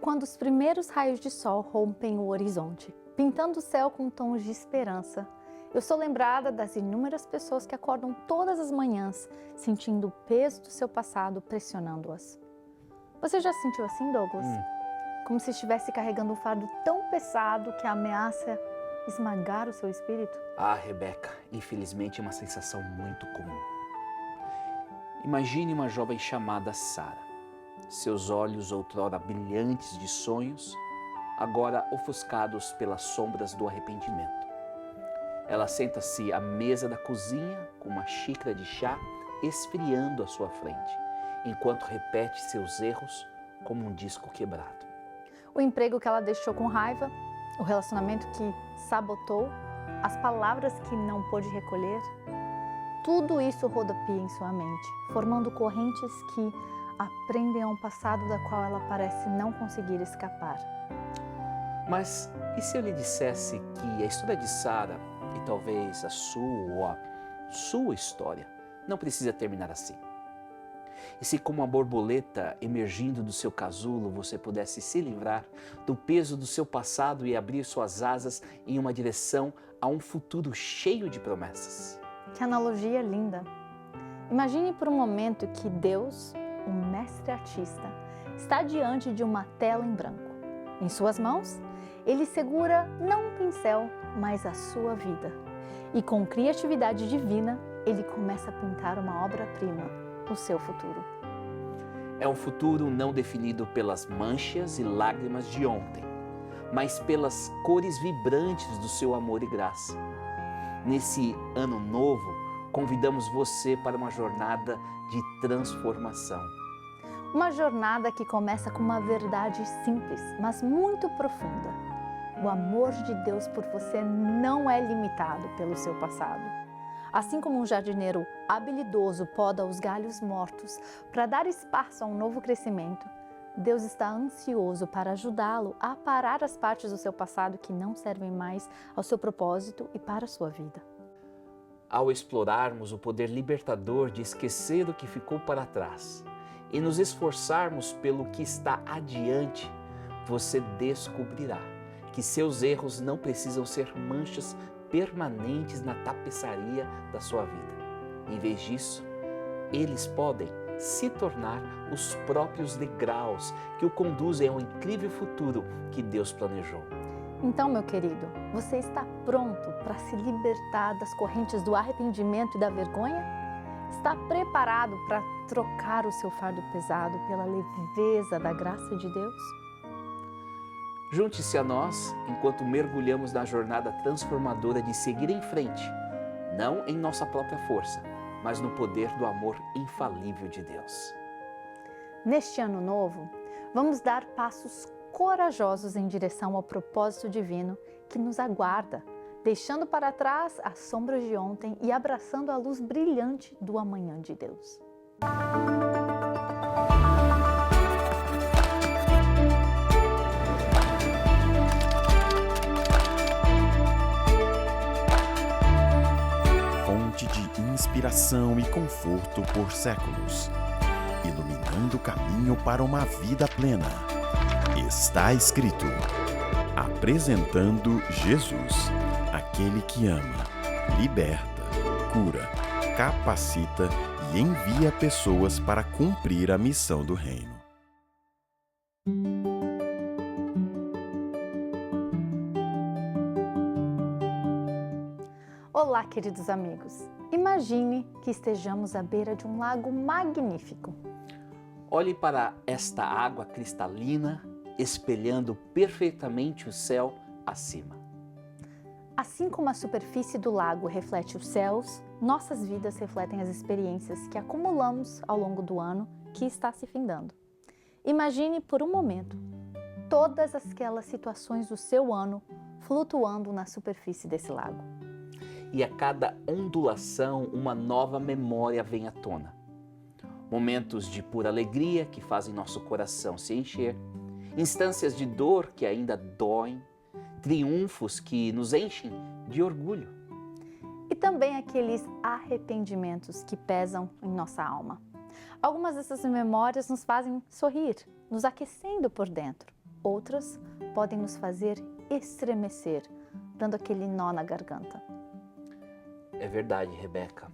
Quando os primeiros raios de sol rompem o horizonte, pintando o céu com tons de esperança, eu sou lembrada das inúmeras pessoas que acordam todas as manhãs sentindo o peso do seu passado pressionando-as. Você já se sentiu assim, Douglas? Como se estivesse carregando um fardo tão pesado que ameaça esmagar o seu espírito? Ah, Rebeca, infelizmente é uma sensação muito comum. Imagine uma jovem chamada Sara. Seus olhos, outrora brilhantes de sonhos, agora ofuscados pelas sombras do arrependimento. Ela senta-se à mesa da cozinha com uma xícara de chá esfriando à sua frente, enquanto repete seus erros como um disco quebrado. O emprego que ela deixou com raiva, o relacionamento que sabotou, as palavras que não pôde recolher, tudo isso rodopia em sua mente, formando correntes que aprendem a um passado da qual ela parece não conseguir escapar. Mas e se eu lhe dissesse que a história de Sara, e talvez a sua história, não precisa terminar assim? E se como uma borboleta emergindo do seu casulo, você pudesse se livrar do peso do seu passado e abrir suas asas em uma direção a um futuro cheio de promessas? Que analogia linda! Imagine por um momento que Deus, o mestre artista, está diante de uma tela em branco. Em suas mãos, ele segura não um pincel, mas a sua vida. E com criatividade divina, ele começa a pintar uma obra-prima, o seu futuro. É um futuro não definido pelas manchas e lágrimas de ontem, mas pelas cores vibrantes do seu amor e graça. Nesse ano novo, convidamos você para uma jornada de transformação. Uma jornada que começa com uma verdade simples, mas muito profunda. O amor de Deus por você não é limitado pelo seu passado. Assim como um jardineiro habilidoso poda os galhos mortos para dar espaço a um novo crescimento, Deus está ansioso para ajudá-lo a aparar as partes do seu passado que não servem mais ao seu propósito e para a sua vida. Ao explorarmos o poder libertador de esquecer o que ficou para trás e nos esforçarmos pelo que está adiante, você descobrirá que seus erros não precisam ser manchas permanentes na tapeçaria da sua vida. Em vez disso, eles podem se tornar os próprios degraus que o conduzem ao incrível futuro que Deus planejou. Então, meu querido, você está pronto para se libertar das correntes do arrependimento e da vergonha? Está preparado para trocar o seu fardo pesado pela leveza da graça de Deus? Junte-se a nós enquanto mergulhamos na jornada transformadora de seguir em frente, não em nossa própria força, mas no poder do amor infalível de Deus. Neste ano novo, vamos dar passos corajosos em direção ao propósito divino que nos aguarda, deixando para trás as sombras de ontem e abraçando a luz brilhante do amanhã de Deus. Fonte de inspiração e conforto por séculos, iluminando o caminho para uma vida plena. Está escrito, apresentando Jesus, aquele que ama, liberta, cura, capacita e envia pessoas para cumprir a missão do reino. Olá, queridos amigos! Imagine que estejamos à beira de um lago magnífico. Olhe para esta água cristalina, espelhando perfeitamente o céu acima. Assim como a superfície do lago reflete os céus, nossas vidas refletem as experiências que acumulamos ao longo do ano que está se findando. Imagine por um momento todas aquelas situações do seu ano flutuando na superfície desse lago. E a cada ondulação, uma nova memória vem à tona. Momentos de pura alegria que fazem nosso coração se encher, instâncias de dor que ainda doem, triunfos que nos enchem de orgulho. E também aqueles arrependimentos que pesam em nossa alma. Algumas dessas memórias nos fazem sorrir, nos aquecendo por dentro. Outras podem nos fazer estremecer, dando aquele nó na garganta. É verdade, Rebeca.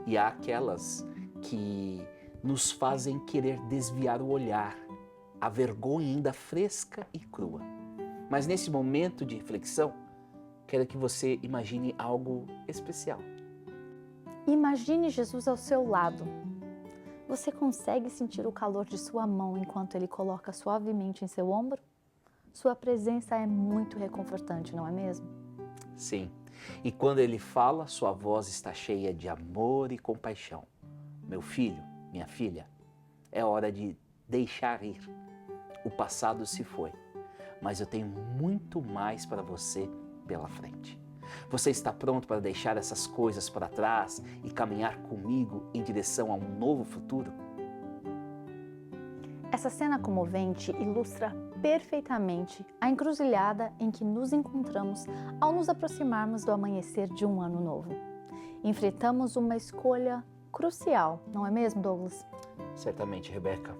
E há aquelas que nos fazem querer desviar o olhar, a vergonha ainda fresca e crua. Mas nesse momento de reflexão, quero que você imagine algo especial. Imagine Jesus ao seu lado. Você consegue sentir o calor de sua mão enquanto ele coloca suavemente em seu ombro? Sua presença é muito reconfortante, não é mesmo? Sim, e quando ele fala, sua voz está cheia de amor e compaixão. Meu filho, minha filha, é hora de deixar ir. O passado se foi, mas eu tenho muito mais para você pela frente. Você está pronto para deixar essas coisas para trás e caminhar comigo em direção a um novo futuro? Essa cena comovente ilustra perfeitamente a encruzilhada em que nos encontramos ao nos aproximarmos do amanhecer de um ano novo. Enfrentamos uma escolha crucial, não é mesmo, Douglas? Certamente, Rebeca.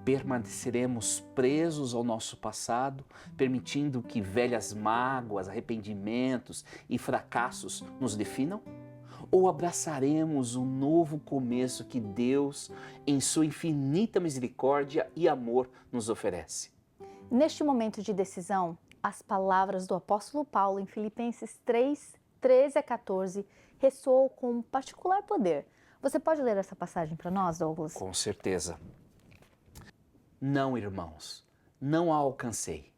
Permaneceremos presos ao nosso passado, permitindo que velhas mágoas, arrependimentos e fracassos nos definam? Ou abraçaremos um novo começo que Deus, em sua infinita misericórdia e amor, nos oferece? Neste momento de decisão, as palavras do apóstolo Paulo em Filipenses 3, 13 a 14 ressoam com particular poder. Você pode ler essa passagem para nós, Douglas? Com certeza. Não, irmãos, não a alcancei,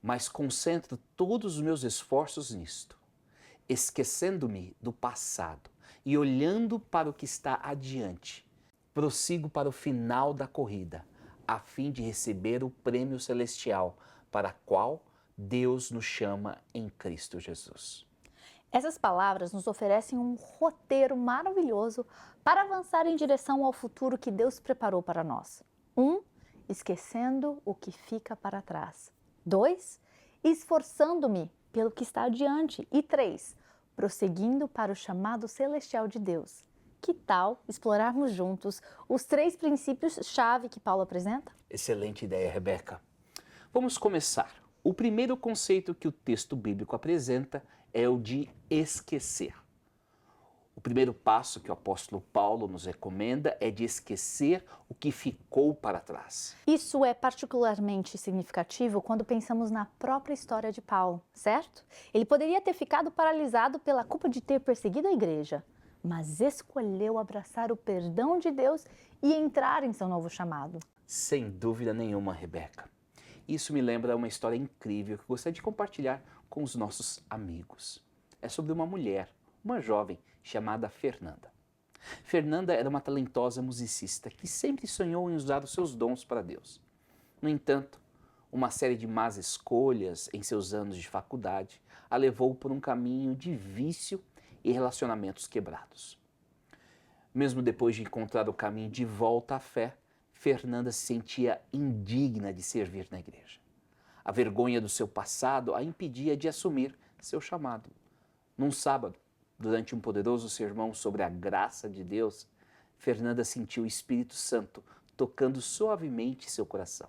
mas concentro todos os meus esforços nisto, esquecendo-me do passado e olhando para o que está adiante. Prossigo para o final da corrida, a fim de receber o prêmio celestial para o qual Deus nos chama em Cristo Jesus. Essas palavras nos oferecem um roteiro maravilhoso para avançar em direção ao futuro que Deus preparou para nós. 1. Esquecendo o que fica para trás. 2. Esforçando-me pelo que está adiante. E 3. Prosseguindo para o chamado celestial de Deus. Que tal explorarmos juntos os 3 princípios-chave que Paulo apresenta? Excelente ideia, Rebeca. Vamos começar. O primeiro conceito que o texto bíblico apresenta é o de esquecer. O primeiro passo que o apóstolo Paulo nos recomenda é de esquecer o que ficou para trás. Isso é particularmente significativo quando pensamos na própria história de Paulo, certo? Ele poderia ter ficado paralisado pela culpa de ter perseguido a igreja, mas escolheu abraçar o perdão de Deus e entrar em seu novo chamado. Sem dúvida nenhuma, Rebeca. Isso me lembra uma história incrível que eu gostaria de compartilhar com os nossos amigos. É sobre uma mulher, uma jovem chamada Fernanda. Fernanda era uma talentosa musicista que sempre sonhou em usar os seus dons para Deus. No entanto, uma série de más escolhas em seus anos de faculdade a levou por um caminho de vício e relacionamentos quebrados. Mesmo depois de encontrar o caminho de volta à fé, Fernanda se sentia indigna de servir na igreja. A vergonha do seu passado a impedia de assumir seu chamado. Num sábado, durante um poderoso sermão sobre a graça de Deus, Fernanda sentiu o Espírito Santo tocando suavemente seu coração.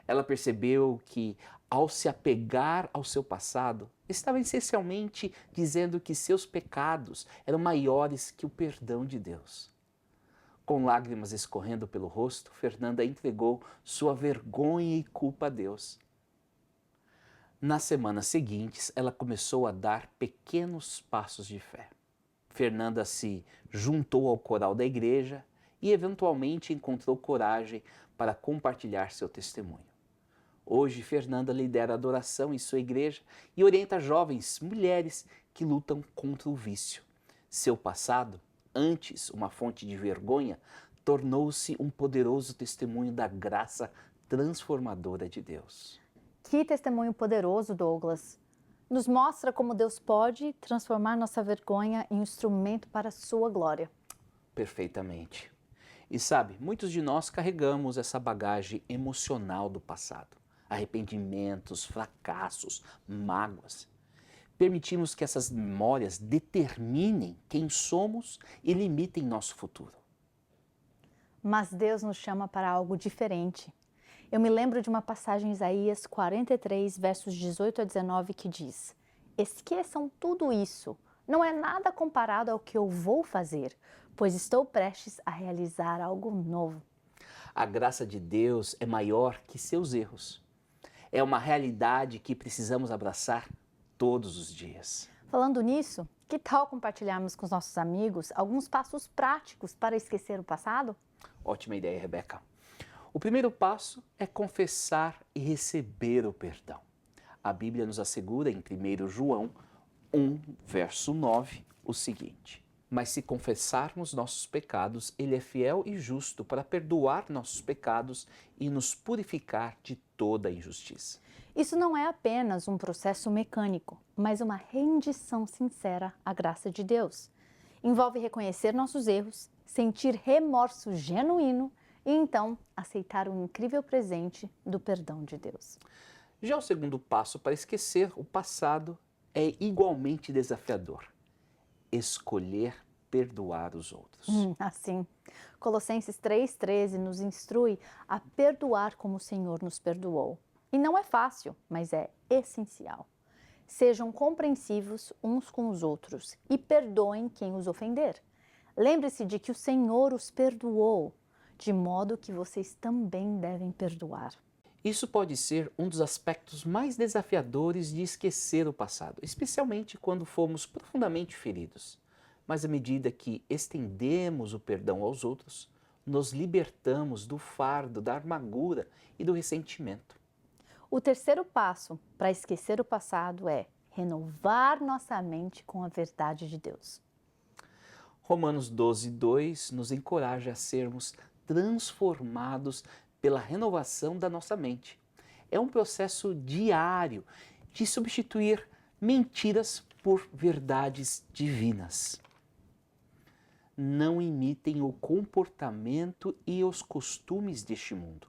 Ela percebeu que, ao se apegar ao seu passado, estava essencialmente dizendo que seus pecados eram maiores que o perdão de Deus. Com lágrimas escorrendo pelo rosto, Fernanda entregou sua vergonha e culpa a Deus. Nas semanas seguintes, ela começou a dar pequenos passos de fé. Fernanda se juntou ao coral da igreja e eventualmente encontrou coragem para compartilhar seu testemunho. Hoje, Fernanda lidera a adoração em sua igreja e orienta jovens mulheres que lutam contra o vício. Seu passado, antes uma fonte de vergonha, tornou-se um poderoso testemunho da graça transformadora de Deus. Que testemunho poderoso, Douglas! Nos mostra como Deus pode transformar nossa vergonha em um instrumento para a sua glória. Perfeitamente. E sabe, muitos de nós carregamos essa bagagem emocional do passado. Arrependimentos, fracassos, mágoas. Permitimos que essas memórias determinem quem somos e limitem nosso futuro. Mas Deus nos chama para algo diferente. Eu me lembro de uma passagem em Isaías 43, versos 18 a 19, que diz: esqueçam tudo isso, não é nada comparado ao que eu vou fazer, pois estou prestes a realizar algo novo. A graça de Deus é maior que seus erros. É uma realidade que precisamos abraçar todos os dias. Falando nisso, que tal compartilharmos com os nossos amigos alguns passos práticos para esquecer o passado? Ótima ideia, Rebeca. O primeiro passo é confessar e receber o perdão. A Bíblia nos assegura em 1 João 1, verso 9, o seguinte: mas se confessarmos nossos pecados, Ele é fiel e justo para perdoar nossos pecados e nos purificar de toda injustiça. Isso não é apenas um processo mecânico, mas uma rendição sincera à graça de Deus. Envolve reconhecer nossos erros, sentir remorso genuíno e então aceitar o incrível presente do perdão de Deus. Já o segundo passo para esquecer o passado é igualmente desafiador: escolher perdoar os outros. Assim, Colossenses 3,13 nos instrui a perdoar como o Senhor nos perdoou. E não é fácil, mas é essencial. Sejam compreensivos uns com os outros e perdoem quem os ofender. Lembre-se de que o Senhor os perdoou, de modo que vocês também devem perdoar. Isso pode ser um dos aspectos mais desafiadores de esquecer o passado, especialmente quando fomos profundamente feridos. Mas à medida que estendemos o perdão aos outros, nos libertamos do fardo, da amargura e do ressentimento. O terceiro passo para esquecer o passado é renovar nossa mente com a verdade de Deus. Romanos 12:2 nos encoraja a sermos transformados pela renovação da nossa mente. É um processo diário de substituir mentiras por verdades divinas. Não imitem o comportamento e os costumes deste mundo,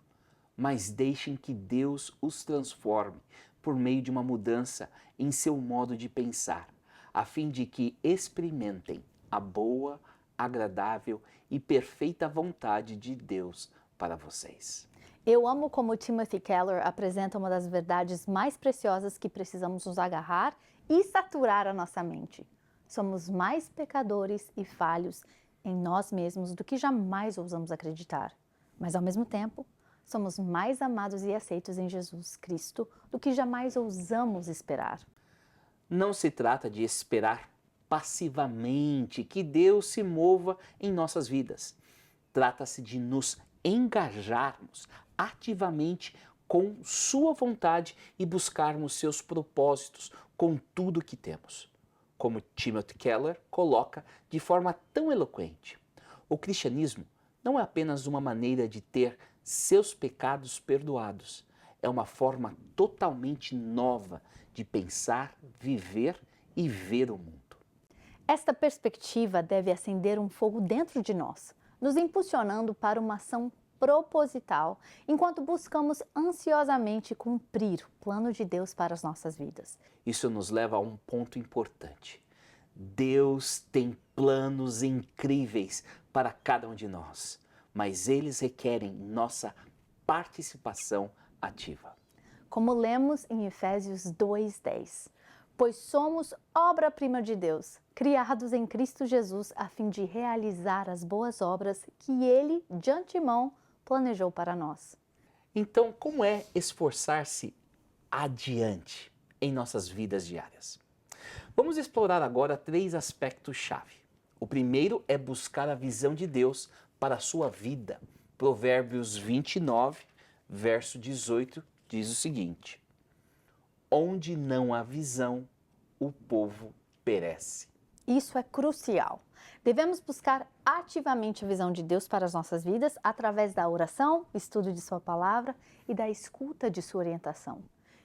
mas deixem que Deus os transforme por meio de uma mudança em seu modo de pensar, a fim de que experimentem a boa, agradável e perfeita vontade de Deus para vocês. Eu amo como Timothy Keller apresenta uma das verdades mais preciosas que precisamos nos agarrar e saturar a nossa mente. Somos mais pecadores e falhos em nós mesmos do que jamais ousamos acreditar. Mas, ao mesmo tempo, somos mais amados e aceitos em Jesus Cristo do que jamais ousamos esperar. Não se trata de esperar passivamente que Deus se mova em nossas vidas. Trata-se de nos engajarmos ativamente com sua vontade e buscarmos seus propósitos com tudo que temos. Como Timothy Keller coloca de forma tão eloquente, o cristianismo não é apenas uma maneira de ter seus pecados perdoados, é uma forma totalmente nova de pensar, viver e ver o mundo. Esta perspectiva deve acender um fogo dentro de nós, nos impulsionando para uma ação proposital, enquanto buscamos ansiosamente cumprir o plano de Deus para as nossas vidas. Isso nos leva a um ponto importante. Deus tem planos incríveis para cada um de nós, mas eles requerem nossa participação ativa. Como lemos em Efésios 2:10, pois somos obra-prima de Deus, criados em Cristo Jesus a fim de realizar as boas obras que Ele, de antemão, planejou para nós. Então, como é esforçar-se adiante em nossas vidas diárias? Vamos explorar agora 3 aspectos-chave. O primeiro é buscar a visão de Deus para a sua vida. Provérbios 29, verso 18, diz o seguinte: onde não há visão, o povo perece. Isso é crucial. Devemos buscar ativamente a visão de Deus para as nossas vidas através da oração, estudo de sua palavra e da escuta de sua orientação.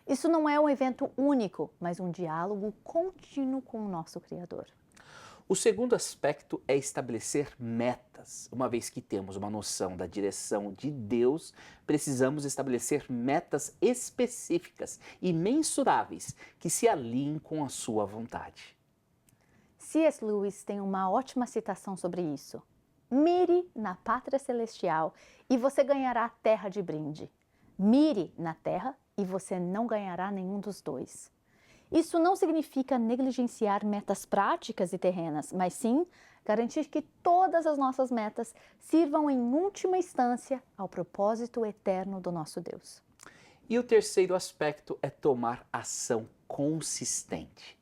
Isso não é um evento único, mas um diálogo contínuo com o nosso Criador. O segundo aspecto é estabelecer metas. Uma vez que temos uma noção da direção de Deus, precisamos estabelecer metas específicas e mensuráveis que se alinhem com a sua vontade. C.S. Lewis tem uma ótima citação sobre isso. Mire na pátria celestial e você ganhará a terra de brinde. Mire na terra e você não ganhará nenhum dos dois. Isso não significa negligenciar metas práticas e terrenas, mas sim garantir que todas as nossas metas sirvam em última instância ao propósito eterno do nosso Deus. E o terceiro aspecto é tomar ação consistente.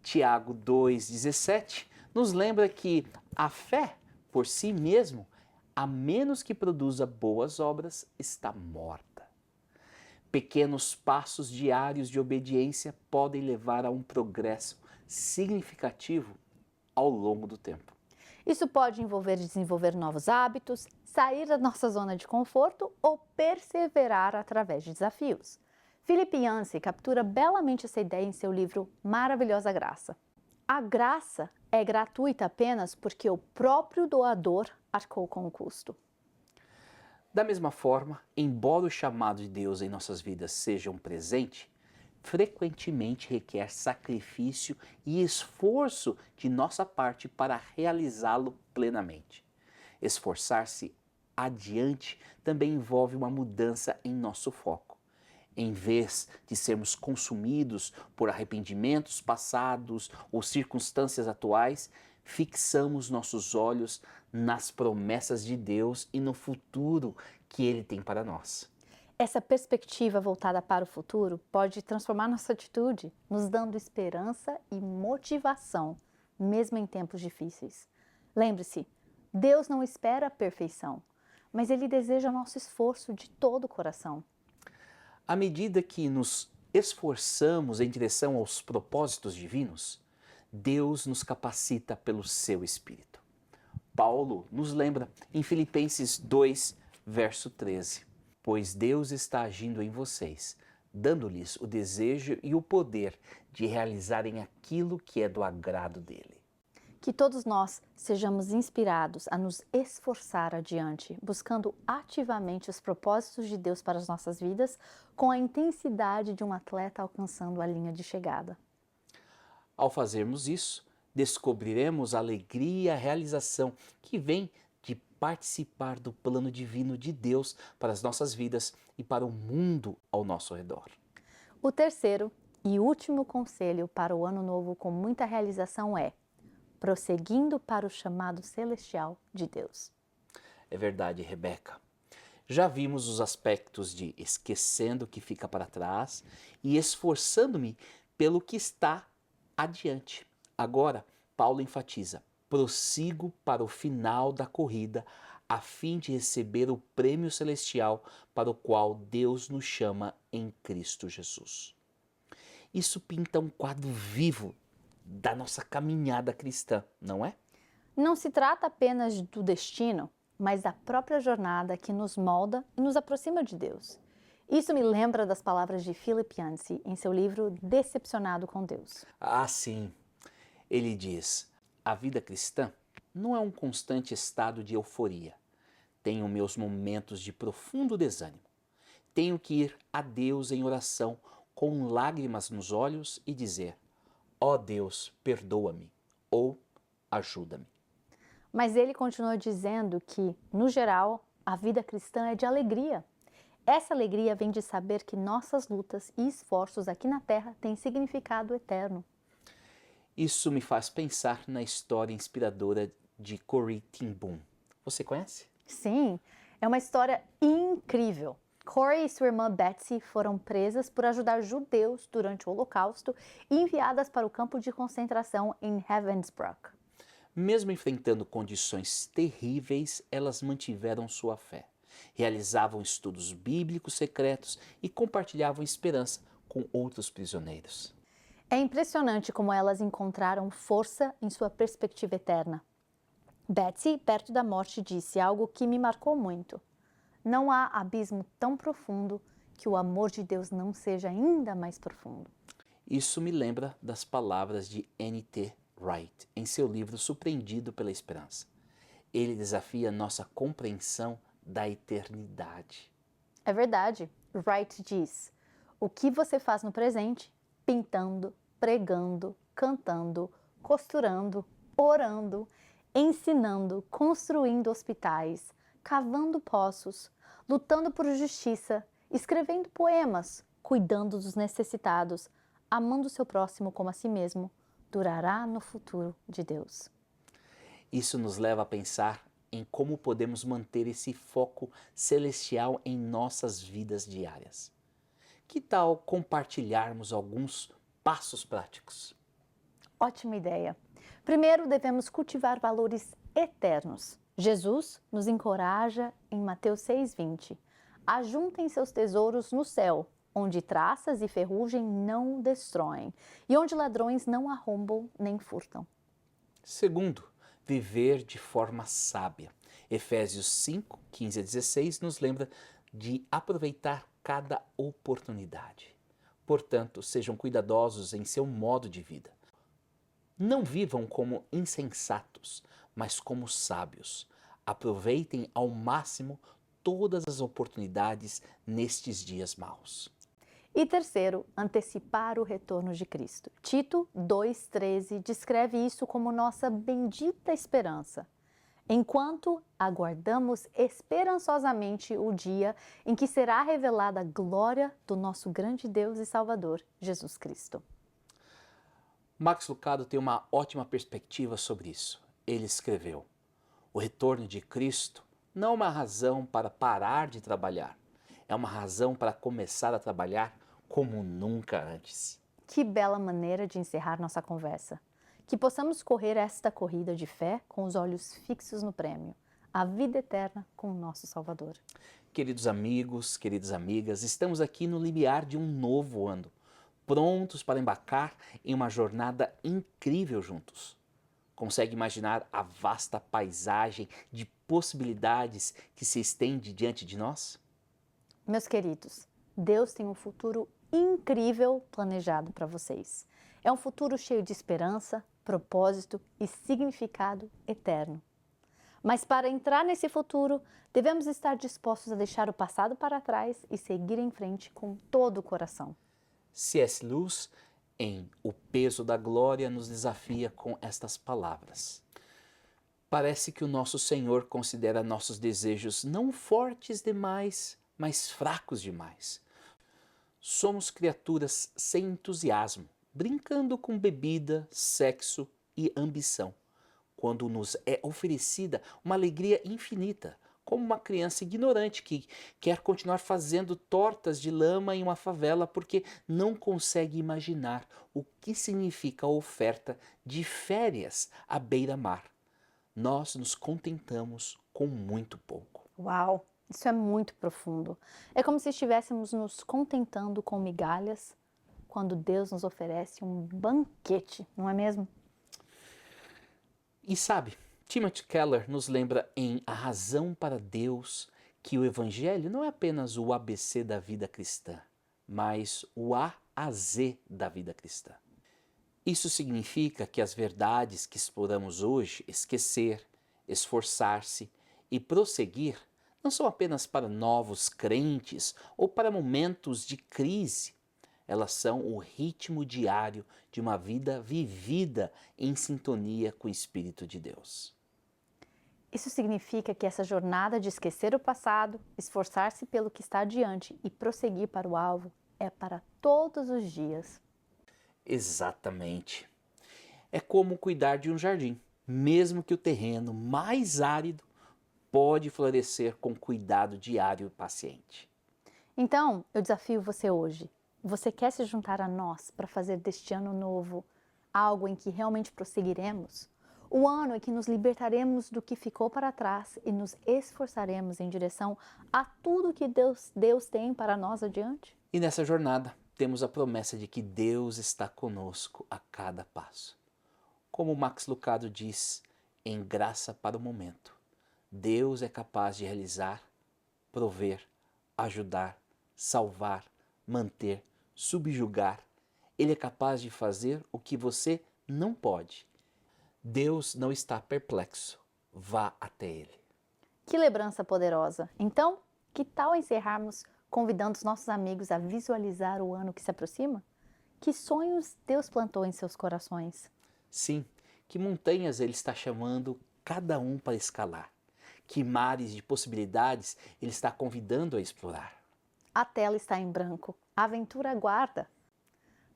Tiago 2,17 nos lembra que a fé, por si mesmo, a menos que produza boas obras, está morta. Pequenos passos diários de obediência podem levar a um progresso significativo ao longo do tempo. Isso pode envolver desenvolver novos hábitos, sair da nossa zona de conforto ou perseverar através de desafios. Philip Yancey captura belamente essa ideia em seu livro Maravilhosa Graça. A graça é gratuita apenas porque o próprio doador arcou com o custo. Da mesma forma, embora o chamado de Deus em nossas vidas seja um presente, frequentemente requer sacrifício e esforço de nossa parte para realizá-lo plenamente. Esforçar-se adiante também envolve uma mudança em nosso foco. Em vez de sermos consumidos por arrependimentos passados ou circunstâncias atuais, fixamos nossos olhos nas promessas de Deus e no futuro que Ele tem para nós. Essa perspectiva voltada para o futuro pode transformar nossa atitude, nos dando esperança e motivação, mesmo em tempos difíceis. Lembre-se, Deus não espera a perfeição, mas Ele deseja nosso esforço de todo o coração. À medida que nos esforçamos em direção aos propósitos divinos, Deus nos capacita pelo seu Espírito. Paulo nos lembra em Filipenses 2, verso 13. Pois Deus está agindo em vocês, dando-lhes o desejo e o poder de realizarem aquilo que é do agrado dele. Que todos nós sejamos inspirados a nos esforçar adiante, buscando ativamente os propósitos de Deus para as nossas vidas, com a intensidade de um atleta alcançando a linha de chegada. Ao fazermos isso, descobriremos a alegria e a realização que vem de participar do plano divino de Deus para as nossas vidas e para o mundo ao nosso redor. O terceiro e último conselho para o ano novo com muita realização é: prosseguindo para o chamado celestial de Deus. É verdade, Rebeca. Já vimos os aspectos de esquecendo o que fica para trás e esforçando-me pelo que está adiante. Agora, Paulo enfatiza: prossigo para o final da corrida, a fim de receber o prêmio celestial para o qual Deus nos chama em Cristo Jesus. Isso pinta um quadro vivo da nossa caminhada cristã, não é? Não se trata apenas do destino, mas da própria jornada que nos molda e nos aproxima de Deus. Isso me lembra das palavras de Philip Yancey em seu livro Decepcionado com Deus. Ah, sim. Ele diz: a vida cristã não é um constante estado de euforia. Tenho meus momentos de profundo desânimo. Tenho que ir a Deus em oração com lágrimas nos olhos e dizer: ó Deus, perdoa-me ou ajuda-me. Mas ele continua dizendo que, no geral, a vida cristã é de alegria. Essa alegria vem de saber que nossas lutas e esforços aqui na Terra têm significado eterno. Isso me faz pensar na história inspiradora de Corrie ten Boom. Você conhece? Sim, é uma história incrível. Corrie e sua irmã Betsy foram presas por ajudar judeus durante o Holocausto e enviadas para o campo de concentração em Ravensbrück. Mesmo enfrentando condições terríveis, elas mantiveram sua fé. Realizavam estudos bíblicos secretos e compartilhavam esperança com outros prisioneiros. É impressionante como elas encontraram força em sua perspectiva eterna. Betsy, perto da morte, disse algo que me marcou muito: não há abismo tão profundo que o amor de Deus não seja ainda mais profundo. Isso me lembra das palavras de N.T. Wright em seu livro Surpreendido pela Esperança. Ele desafia nossa compreensão da eternidade. É verdade. Wright diz: o que você faz no presente, pintando, pregando, cantando, costurando, orando, ensinando, construindo hospitais, cavando poços, lutando por justiça escrevendo poemas, cuidando dos necessitados, amando o seu próximo como a si mesmo, durará no futuro de Deus. Isso nos leva a pensar em como podemos manter esse foco celestial em nossas vidas diárias. Que tal compartilharmos alguns passos práticos? Ótima ideia! Primeiro, devemos cultivar valores eternos. Jesus nos encoraja em Mateus 6,20. Ajuntem seus tesouros no céu, onde traças e ferrugem não destroem, e onde ladrões não arrombam nem furtam. Segundo, viver de forma sábia. Efésios 5, 15 a 16 nos lembra de aproveitar cada oportunidade. Portanto, sejam cuidadosos em seu modo de vida. Não vivam como insensatos, mas como sábios. Aproveitem ao máximo todas as oportunidades nestes dias maus. E terceiro, antecipar o retorno de Cristo. Tito 2,13 descreve isso como nossa bendita esperança. Enquanto aguardamos esperançosamente o dia em que será revelada a glória do nosso grande Deus e Salvador, Jesus Cristo. Max Lucado tem uma ótima perspectiva sobre isso. Ele escreveu: o retorno de Cristo não é uma razão para parar de trabalhar, é uma razão para começar a trabalhar como nunca antes. Que bela maneira de encerrar nossa conversa. Que possamos correr esta corrida de fé com os olhos fixos no prêmio, a vida eterna com o nosso Salvador. Queridos amigos, queridas amigas, estamos aqui no limiar de um novo ano, prontos para embarcar em uma jornada incrível juntos. Consegue imaginar a vasta paisagem de possibilidades que se estende diante de nós? Meus queridos, Deus tem um futuro incrível planejado para vocês. É um futuro cheio de esperança, propósito e significado eterno. Mas para entrar nesse futuro, devemos estar dispostos a deixar o passado para trás e seguir em frente com todo o coração. C.S. Lewis, em O Peso da Glória, nos desafia com estas palavras. Parece que o nosso Senhor considera nossos desejos não fortes demais, mas fracos demais. Somos criaturas sem entusiasmo, brincando com bebida, sexo e ambição, quando nos é oferecida uma alegria infinita, como uma criança ignorante que quer continuar fazendo tortas de lama em uma favela porque não consegue imaginar o que significa a oferta de férias à beira-mar. Nós nos contentamos com muito pouco. Uau! Isso é muito profundo. É como se estivéssemos nos contentando com migalhas quando Deus nos oferece um banquete, não é mesmo? E sabe, Timothy Keller nos lembra em A Razão para Deus que o Evangelho não é apenas o ABC da vida cristã, mas o A a Z da vida cristã. Isso significa que as verdades que exploramos hoje, esquecer, esforçar-se e prosseguir, não são apenas para novos crentes ou para momentos de crise. Elas são o ritmo diário de uma vida vivida em sintonia com o Espírito de Deus. Isso significa que essa jornada de esquecer o passado, esforçar-se pelo que está adiante e prosseguir para o alvo é para todos os dias. Exatamente. É como cuidar de um jardim. Mesmo que o terreno mais árido pode florescer com cuidado diário e paciente. Então, eu desafio você hoje. Você quer se juntar a nós para fazer deste ano novo algo em que realmente prosseguiremos? O ano em que nos libertaremos do que ficou para trás e nos esforçaremos em direção a tudo que Deus tem para nós adiante? E nessa jornada temos a promessa de que Deus está conosco a cada passo. Como Max Lucado diz, em Graça para o Momento, Deus é capaz de realizar, prover, ajudar, salvar, manter, subjugar. Ele é capaz de fazer o que você não pode. Deus não está perplexo. Vá até Ele. Que lembrança poderosa! Então, que tal encerrarmos convidando os nossos amigos a visualizar o ano que se aproxima? Que sonhos Deus plantou em seus corações? Sim, que montanhas Ele está chamando cada um para escalar. Que mares de possibilidades Ele está convidando a explorar. A tela está em branco. A aventura aguarda.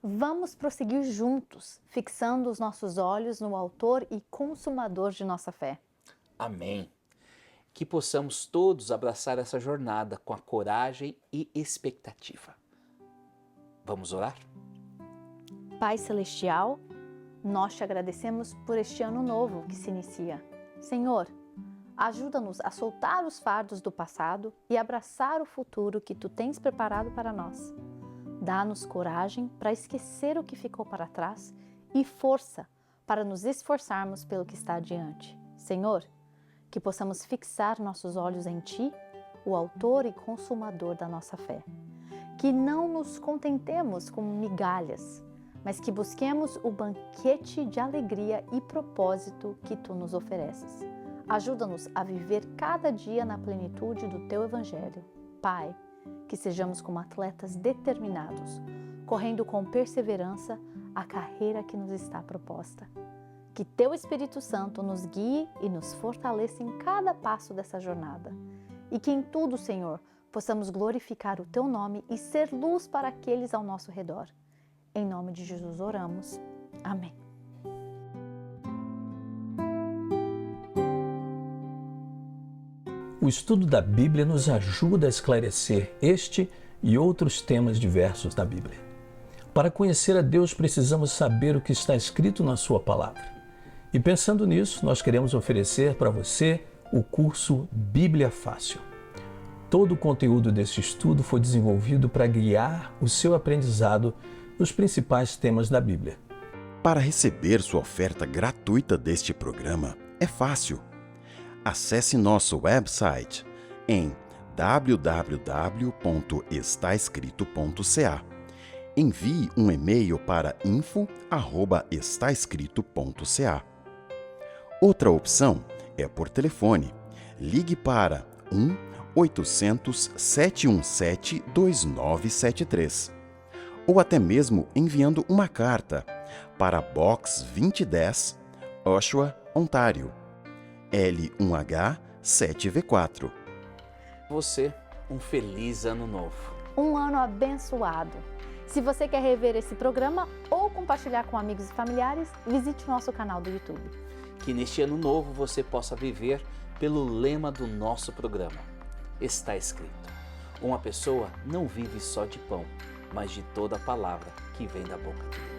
Vamos prosseguir juntos, fixando os nossos olhos no Autor e Consumador de nossa fé. Amém. Que possamos todos abraçar essa jornada com a coragem e expectativa. Vamos orar? Pai Celestial, nós te agradecemos por este ano novo que se inicia. Senhor, ajuda-nos a soltar os fardos do passado e abraçar o futuro que Tu tens preparado para nós. Dá-nos coragem para esquecer o que ficou para trás e força para nos esforçarmos pelo que está adiante. Senhor, que possamos fixar nossos olhos em Ti, o Autor e Consumador da nossa fé. Que não nos contentemos com migalhas, mas que busquemos o banquete de alegria e propósito que Tu nos ofereces. Ajuda-nos a viver cada dia na plenitude do Teu Evangelho. Pai, que sejamos como atletas determinados, correndo com perseverança a carreira que nos está proposta. Que Teu Espírito Santo nos guie e nos fortaleça em cada passo dessa jornada. E que em tudo, Senhor, possamos glorificar o Teu nome e ser luz para aqueles ao nosso redor. Em nome de Jesus oramos. Amém. O estudo da Bíblia nos ajuda a esclarecer este e outros temas diversos da Bíblia. Para conhecer a Deus, precisamos saber o que está escrito na Sua Palavra. E pensando nisso, nós queremos oferecer para você o curso Bíblia Fácil. Todo o conteúdo desse estudo foi desenvolvido para guiar o seu aprendizado nos principais temas da Bíblia. Para receber sua oferta gratuita deste programa, é fácil. Acesse nosso website em www.estaescrito.ca. Envie um e-mail para info@estaescrito.ca. Outra opção é por telefone. Ligue para 1-800-717-2973. Ou até mesmo enviando uma carta para Box 2010, Oshawa, Ontário, L1H 7V4. Você, um feliz ano novo. Um ano abençoado. Se você quer rever esse programa ou compartilhar com amigos e familiares, visite o nosso canal do YouTube. Que neste ano novo você possa viver pelo lema do nosso programa. Está escrito: uma pessoa não vive só de pão, mas de toda a palavra que vem da boca de Deus.